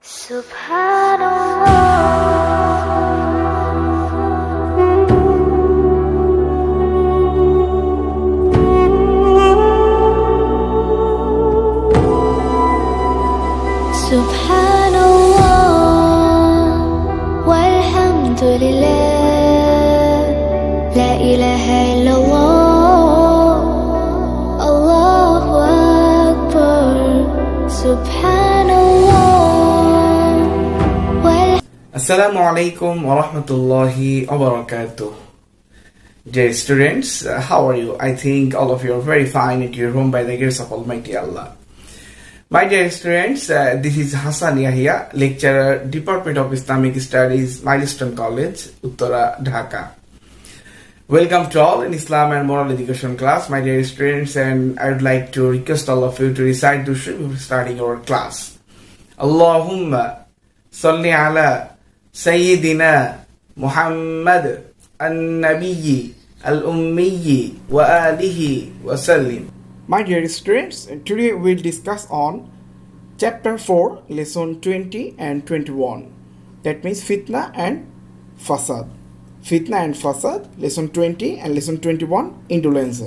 Subhanallah, walhamdulillah, la ilaha illallah, Allahu Akbar. Subhanallah. Assalamu alaikum wa rahmatullahi wa barakatuh. Dear students, how are you? I think all of you are very fine at your home by the grace of Almighty Allah. My dear students, this is Hasan Yahya, lecturer, Department of Islamic Studies, Milestone College, Uttara, Dhaka. Welcome to all in Islam and Moral Education class, my dear students, and I would like to request all of you to recite the Shirk before starting our class. Allahumma salli ala Sayyidina Muhammad al-Nabiyyi al-Ummiyyi wa alihi wa sallim. My dear students, today we will discuss on chapter 4, lesson 20 and 21. That means Fitna and Fasad. Fitna and Fasad, lesson 20 and lesson 21, indolence.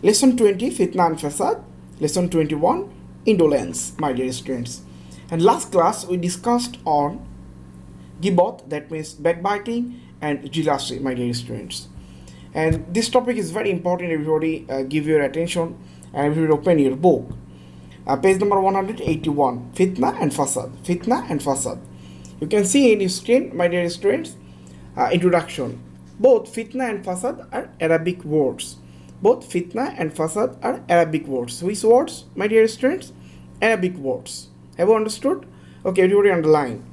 Lesson 20, Fitna and Fasad, lesson 21, indolence, my dear students. And last class we discussed on Gibat, that means backbiting, and jealousy, my dear students. And this topic is very important. Everybody give your attention and everybody open your book. Page number 181, Fitna and Fasad. Fitna and Fasad. You can see in your screen, my dear students, introduction. Both Fitna and Fasad are Arabic words. Both Fitna and Fasad are Arabic words. Which words, my dear students? Arabic words. Have you understood? Okay, everybody underline.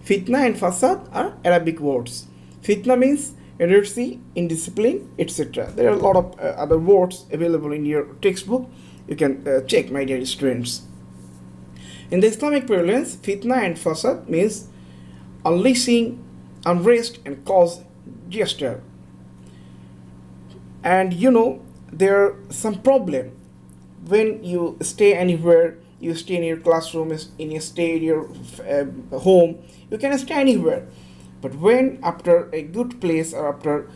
Fitna and Fasad are Arabic words. Fitna means heresy, indiscipline, etc. There are a lot of other words available in your textbook. You can check, my dear students. In the Islamic parlance, Fitna and Fasad means unleashing unrest and cause disaster. And you know, there are some problem when you stay anywhere. You stay in your classroom, in your stay in your home. You can stay anywhere. But when after a good place or after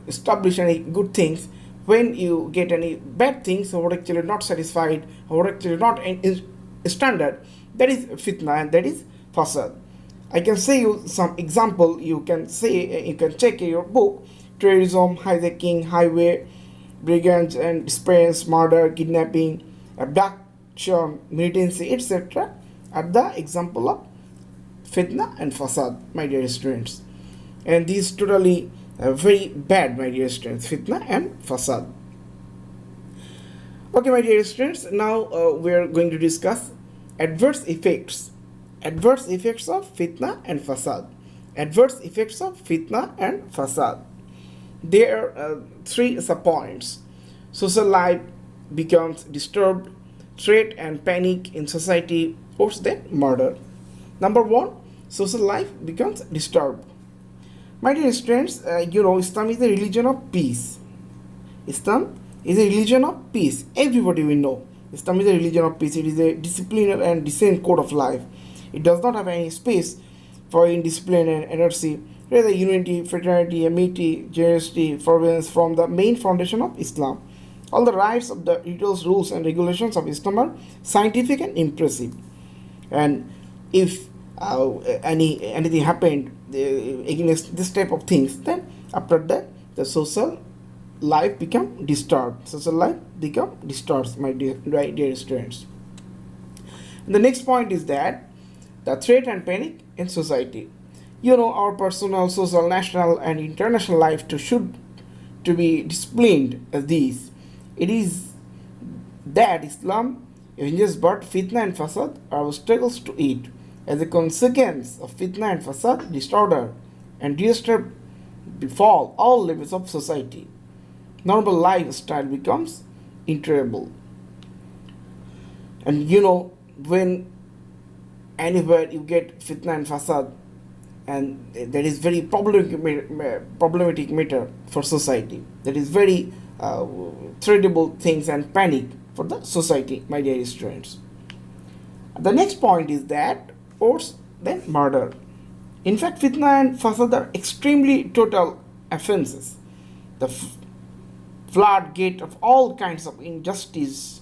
establishing any good things, when you get any bad things or actually not satisfied or actually not in standard, that is fitna and that is fasad. I can say you some example. You can say, you can check in your book: terrorism, hijacking, highway, brigands and disappearance, murder, kidnapping, abduction, militancy, etc. are the example of fitna and fasad, my dear students. And these totally very bad, my dear students, fitna and fasad. Okay, my dear students, now we are going to discuss adverse effects. Adverse effects of fitna and fasad. Adverse effects of fitna and fasad. There are three subpoints. Social life becomes disturbed, threat and panic in society, worse than murder. Number one, social life becomes disturbed. My dear students, you know, Islam is a religion of peace. Islam is a religion of peace. Everybody will know. Islam is a religion of peace. It is a disciplined and decent code of life. It does not have any space for indiscipline and anarchy. Rather, unity, fraternity, amity, generosity, forbearance from the main foundation of Islam. All the rights of the rituals, rules and regulations of Islam are scientific and impressive. And if anything happened against this type of things, then after that the social life become disturbed. Social life become disturbed, my dear students. And the next point is that the threat and panic in society. You know, our personal, social, national and international life should be disciplined as these. It is that Islam hinges but fitna and fasad are obstacles to it. As a consequence of fitna and fasad, disorder and disaster befall all levels of society. Normal lifestyle becomes intolerable. And you know, when anywhere you get fitna and fasad, and that is very problematic matter for society. That is very terrible things and panic for the society, my dear students. The next point is that worse than murder. In fact, fitna and fasad are extremely total offenses. The floodgate of all kinds of injustice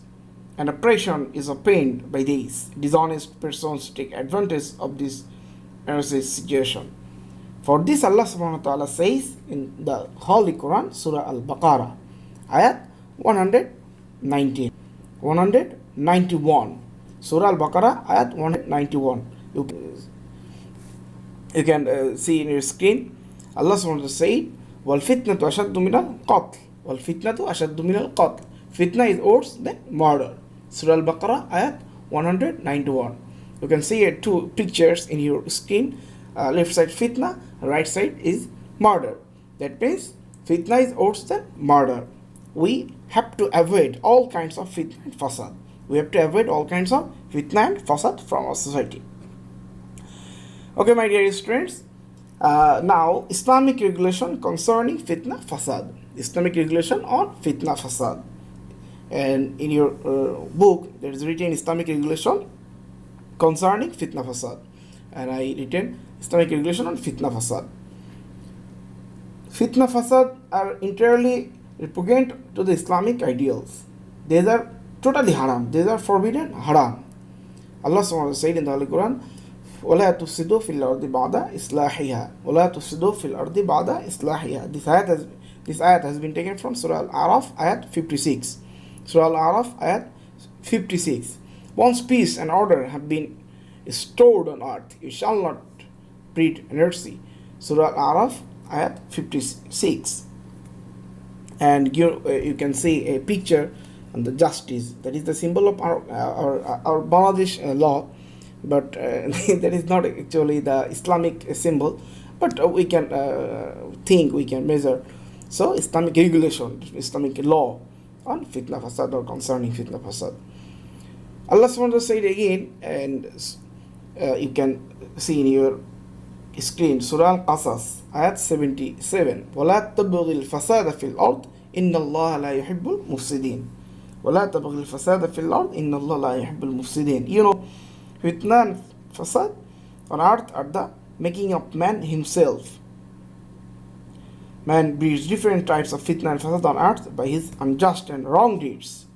and oppression is opened by these. Dishonest persons take advantage of this situation. For this, Allah subhanahu wa ta'ala says in the Holy Quran, Surah Al Ayat 119, 191. Surah Al Ayat 191. You can see in your screen. Allah subhanahu wa ta'ala said, وَالْفِتْنَةُ أَشَدُّ مِنَ الْقَتْلِ وَالْفِتْنَةُ أَشَدُّ مِنَ الْقَتْلِ. Fitna is worse than murder. Surah Al Ayat 191. You can see two pictures in your screen. Left side fitna, right side is murder. That means fitna is worse than murder. We have to avoid all kinds of fitna and fasad. We have to avoid all kinds of fitna and fasad from our society. Okay, my dear students. Now, Islamic regulation concerning fitna fasad. Islamic regulation on fitna fasad. And in your book, there is written Islamic regulation concerning fitna fasad. And I written Islamic regulation on fitna fasad. Fitna fasad are entirely repugnant to the Islamic ideals. These are totally haram. These are forbidden haram. Allah subhanahu wa ta'ala said in the Holy Quran, وَلَا تُفْسِدُوا فِي الْأَرْضِ بَعْدَ إِصْلَاحِهَا وَلَا تُفْسِدُوا فِي الْأَرْضِ بَعْدَ إِصْلَاحِهَا. This ayat has been taken from Surah Al-Araf, ayat 56. Surah Al-Araf, ayat 56. Once peace and order have been stored on earth, you shall not breed inertia. Surah Al-Araf, ayat 56. And you can see a picture on the justice. That is the symbol of our Bangladesh law. But that is not actually the Islamic symbol, but we can think, we can measure. So Islamic regulation, Islamic law on fitna fasad or concerning fitna fasad. Allah subhanahu wa ta'ala said again, and you can see in your screen, Surah Al-Qasas, ayat 77. وَلَا تَبْغِي الْفَسَادَ فِي الْأَرْضِ إِنَّ اللَّهَ لَا يُحِبُّ الْمُفْسِدِينَ وَلَا تَبْغِي الْفَسَادَ فِي الْأَرْضِ إِنَّ اللَّهَ لَا يُحِبُّ الْمُفْسِدِينَ. You know, fitna and fasad on earth are the making of man himself. Man breeds different types of fitna and fasad on earth by his unjust and wrong deeds.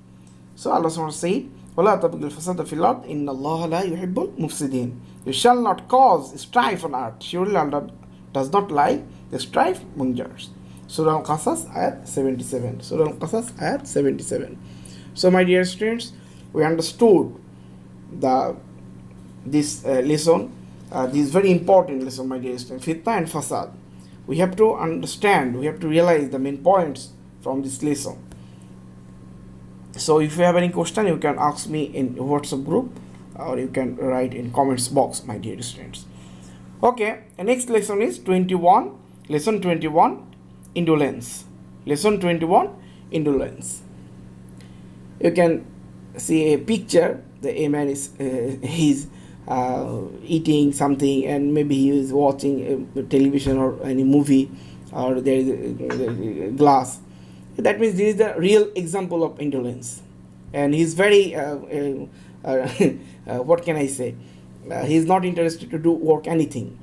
So Allah subhanahu wa ta'ala said, وَلَا تَبْغِي الْفَسَادَ فِي الْأَرْضِ إِنَّ اللَّهَ لَا يُحِبُّ الْمُفْسِدِينَ. You shall not cause strife on earth. Surely Allah does not like the strife mongers. Surah Al-Qasas, ayat 77. Surah Al-Qasas, ayat 77. So my dear students, we understood this lesson, this very important lesson, my dear students, fitna and fasad. We have to understand, we have to realize the main points from this lesson. So if you have any question, you can ask me in WhatsApp group, or you can write in comments box, my dear students. Okay, the next lesson is 21, lesson 21, indolence. Lesson 21, indolence. You can see a picture. The man is he's eating something, and maybe he is watching a television or any movie, or there is a glass. That means this is the real example of indolence, and he's very what can I say? He is not interested to do work anything.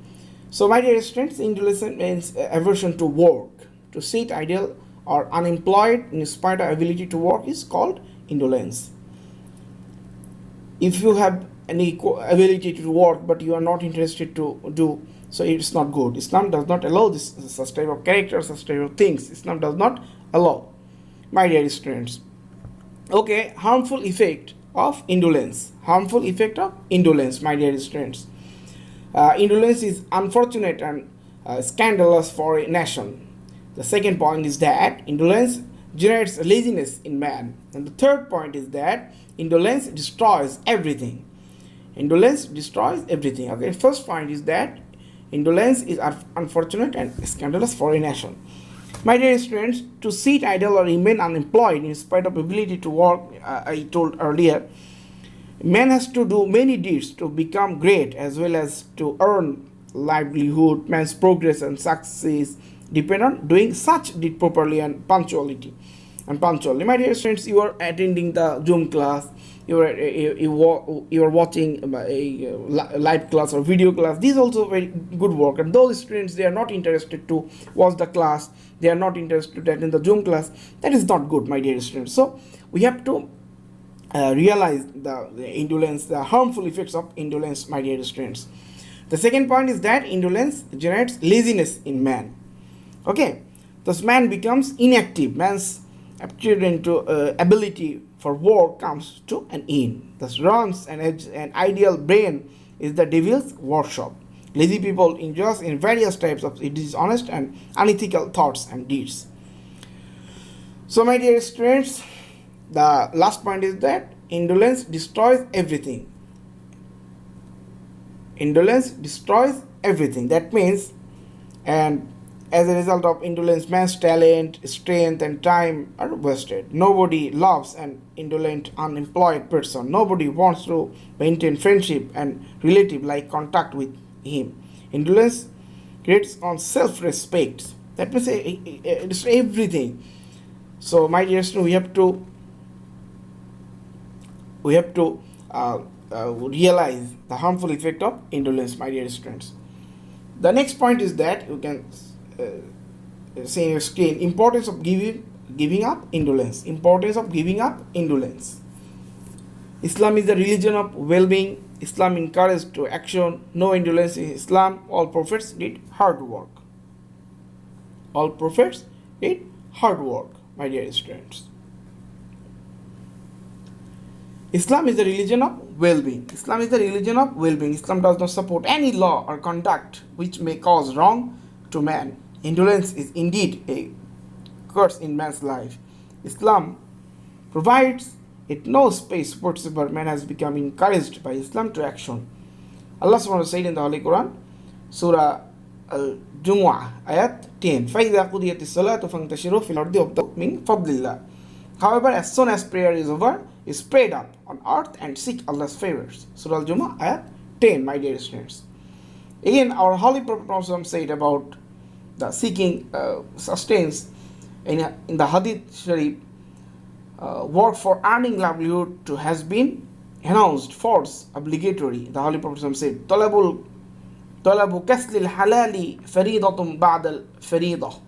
So my dear students, indolence means aversion to work. To sit idle or unemployed in spite of ability to work is called indolence. If you have any ability to work but you are not interested to do, so it's not good. Islam does not allow this such type of character, such type of things. Islam does not allow, my dear students. Okay, harmful effect of indolence. Harmful effect of indolence, my dear students. Indolence is unfortunate and scandalous for a nation. The second point is that indolence generates laziness in man. And the third point is that indolence destroys everything. Indolence destroys everything. Okay, first point is that indolence is unfortunate and scandalous for a nation. My dear students, to sit idle or remain unemployed in spite of ability to work, I told earlier, man has to do many deeds to become great as well as to earn livelihood. Man's progress and success depend on doing such deed properly and punctually. My dear students, you are attending the Zoom class, you are watching a live class or video class. This is also very good work. And those students, they are not interested to watch the class, they are not interested to attend the Zoom class. That is not good, my dear students. So we have to realize the indolence, the harmful effects of indolence, my dear students. The second point is that indolence generates laziness in man. Okay, thus man becomes inactive. Man's aptitude into ability for work comes to an end. Thus runs an ideal brain is the devil's workshop. Lazy people indulge in various types of dishonest and unethical thoughts and deeds. So my dear students, the last point is that indolence destroys everything. Indolence destroys everything. That means, and as a result of indolence, man's talent, strength, and time are wasted. Nobody loves an indolent, unemployed person. Nobody wants to maintain friendship and relative-like contact with him. Indolence creates on self-respect. That means it's everything. So, my dear students, we have to realize the harmful effect of indolence, my dear students. The next point is that you can see in your screen, importance of giving up indolence. Importance of giving up indolence. Islam is the religion of well-being. Islam encouraged to action. No indolence in Islam. All prophets did hard work. All prophets did hard work, my dear students. Islam is the religion of well-being. Islam is the religion of well-being. Islam does not support any law or conduct which may cause wrong to man. Indolence is indeed a curse in man's life. Islam provides it no space whatsoever. Man has become encouraged by Islam to action. Allah subhanahu wa ta'ala said in the Holy Quran, Sura Al Ayat 10, فَإِذَا قُضِيَتِ الصَّلَاةُ فَانْتَشِرُوا فِي الْأَرْضِ وَابْتَغُوا مِنْ فَضْلِ اللَّهِ. However, as soon as prayer is over, you spread up on earth and seek Allah's favors. Surah Al Ayat 10, my dear students. Again, our Holy Prophet said about the seeking sustains in the Hadith Sharif, work for earning livelihood to has been announced force obligatory. The Holy Prophet said, طلب كسل الحلال فريضة بعد الفريضة.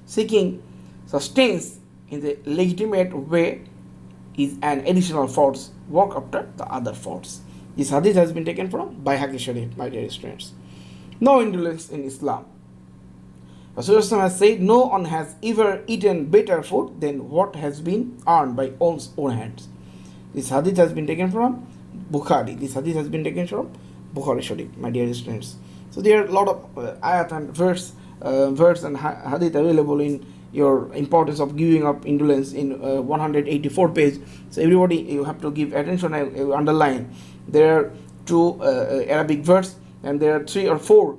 Seeking sustains in the legitimate way is an additional force, work after the other force. This hadith has been taken from Bayhaqi Sharif, my dear students. No indolence in Islam. Rasulullah has said, no one has ever eaten better food than what has been earned by one's own hands. This hadith has been taken from Bukhari. This hadith has been taken from Bukhari Sharif, my dear students. So there are a lot of ayat and verse and hadith available in your importance of giving up indolence in 184 page. So everybody, you have to give attention. I underline. There are 2 Arabic verse and there are 3 or 4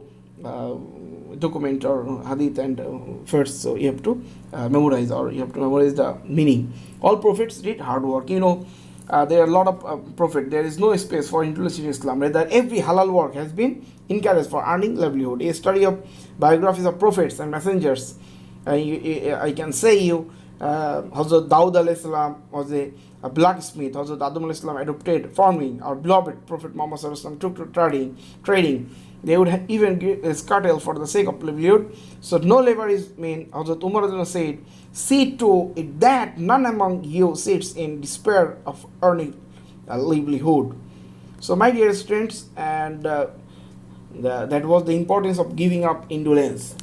document or hadith and verse. So you have to memorize, or you have to memorize the meaning. All prophets did hard work. There are a lot of prophets. There is no space for indolence in Islam. Rather, every halal work has been encouraged for earning livelihood. A study of biographies of prophets and messengers, I can say you, Hazrat Dawud alayhi salam was a blacksmith. Hazrat Adam alayhi salam adopted farming. Our beloved Prophet Muhammad sallallahu alaihi wasallam took to trading. They would even give cattle for the sake of livelihood. So no labor is mean. Hazrat Umar said, see to it that none among you sits in despair of earning a livelihood. So my dear students, and that was the importance of giving up indolence.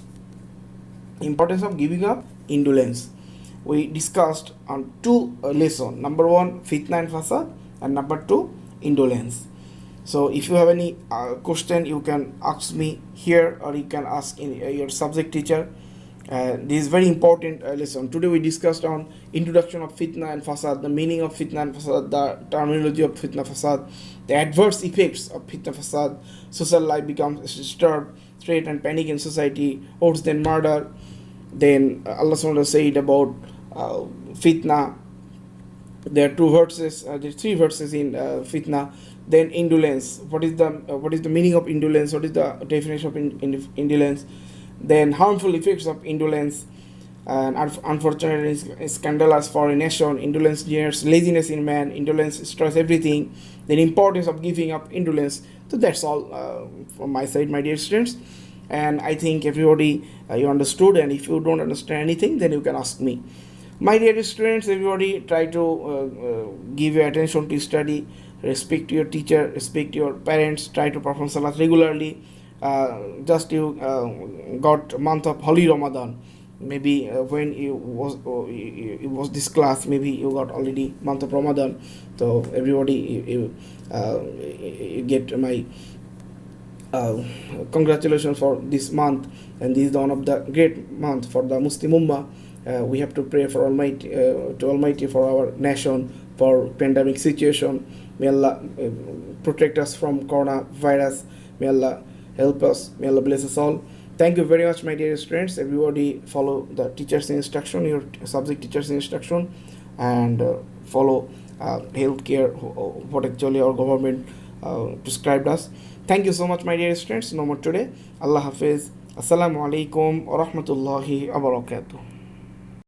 Importance of giving up indolence. We discussed on 2 lessons. Number 1, Fitna and Fasad, and number 2, indolence. So if you have any question, you can ask me here, or you can ask in your subject teacher. This is very important lesson. Today we discussed on introduction of Fitna and Fasad, the meaning of Fitna and Fasad, the terminology of Fitna Fasad, the adverse effects of Fitna Fasad. Social life becomes disturbed, threat and panic in society, worse than murder. Then Allah subhanahu wa ta'ala said about Fitna. There are 2 verses, there are 3 verses in Fitna. Then indolence. What is the meaning of indolence? What is the definition of indolence? Then harmful effects of indolence. and unfortunately is scandalous for a nation. Indolence generates laziness in man. Indolence destroys everything. The importance of giving up indolence. So that's all from my side, my dear students. And I think everybody you understood. And if you don't understand anything, then you can ask me. My dear students, everybody try to give your attention to study. Respect your teacher. Respect your parents. Try to perform salat regularly. Just you got month of Holy Ramadan. Maybe when it was this class, maybe you got already month of Ramadan. So everybody you get my congratulations for this month, and this is one of the great month for the Muslim Ummah. We have to pray for Almighty to Almighty for our nation, for pandemic situation. May Allah protect us from coronavirus. May Allah help us. May Allah bless us all. Thank you very much, my dear students. Everybody follow the teacher's instruction, your subject teacher's instruction, and follow healthcare, what actually our government prescribed us. Thank you so much, my dear students. No more today. Allah Hafiz. Assalamu alaikum wa rahmatullahi wa barakatuh.